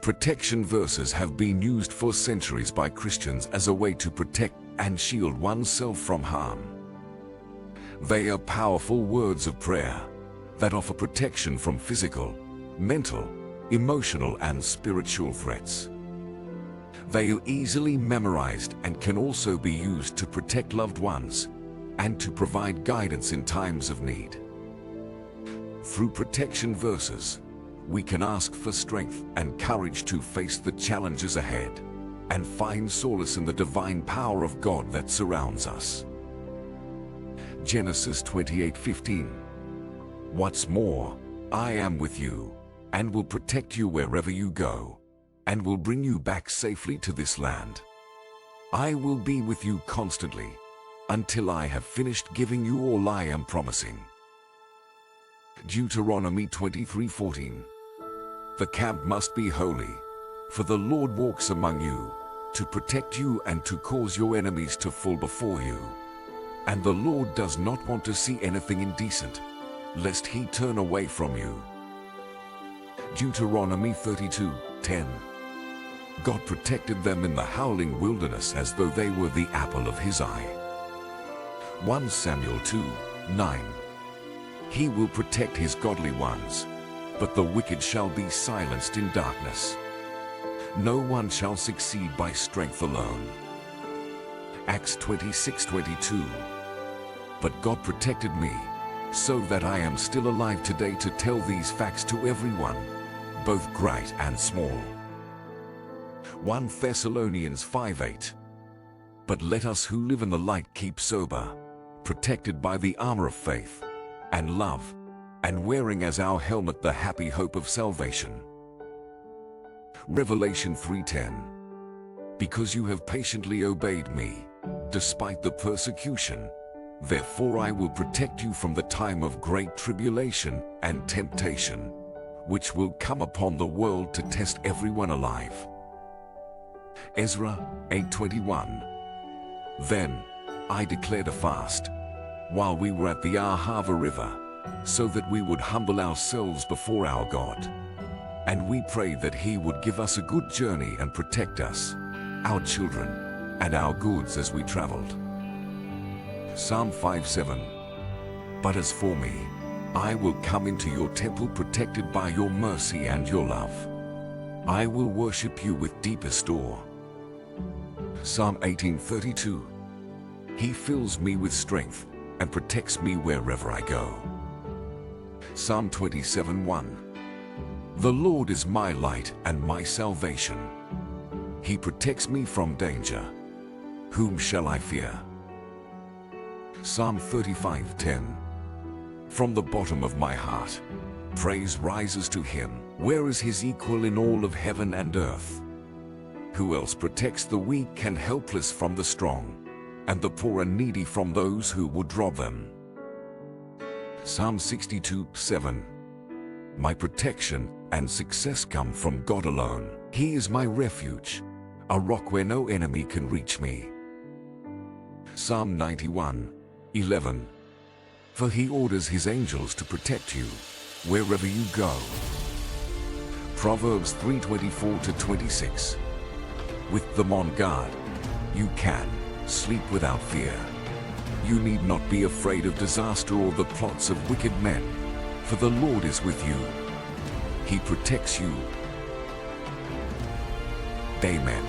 Protection verses have been used for centuries by Christians as a way to protect and shield oneself from harm. They are powerful words of prayer that offer protection from physical, mental, emotional, and spiritual threats. They are easily memorized and can also be used to protect loved ones and to provide guidance in times of need. Through protection verses, we can ask for strength and courage to face the challenges ahead and find solace in the divine power of God that surrounds us. Genesis 28:15. What's more, I am with you and will protect you wherever you go and will bring you back safely to this land. I will be with you constantly until I have finished giving you all I am promising. Deuteronomy 23:14. The camp must be holy, for the Lord walks among you, to protect you and to cause your enemies to fall before you. And the Lord does not want to see anything indecent, lest he turn away from you. Deuteronomy 32:10. God protected them in the howling wilderness as though they were the apple of his eye. 1 Samuel 2:9. He will protect his godly ones, but the wicked shall be silenced in darkness. No one shall succeed by strength alone. Acts 26:22. But God protected me, so that I am still alive today to tell these facts to everyone, both great and small. 1 Thessalonians 5:8. But let us who live in the light keep sober, protected by the armor of faith and love, and wearing as our helmet the happy hope of salvation. Revelation 3:10. Because you have patiently obeyed me, despite the persecution, therefore I will protect you from the time of great tribulation and temptation, which will come upon the world to test everyone alive. Ezra 8:21. Then I declared a fast, while we were at the Ahava River, so that we would humble ourselves before our God. And we prayed that he would give us a good journey and protect us, our children, and our goods as we traveled. Psalm 5:7. But as for me, I will come into your temple protected by your mercy and your love. I will worship you with deepest awe. Psalm 18:32. He fills me with strength and protects me wherever I go. Psalm 27:1. The Lord is my light and my salvation. He protects me from danger. Whom shall I fear? Psalm 35:10. From the bottom of my heart, praise rises to him. Where is his equal in all of heaven and earth? Who else protects the weak and helpless from the strong, and the poor and needy from those who would rob them? Psalm 62:7. My protection and success come from God alone. He is my refuge, a rock where no enemy can reach me. Psalm 91:11. For he orders his angels to protect you wherever you go. Proverbs 3:24-26. With them on guard, you can sleep without fear. You need not be afraid of disaster or the plots of wicked men, for the Lord is with you. He protects you. Amen.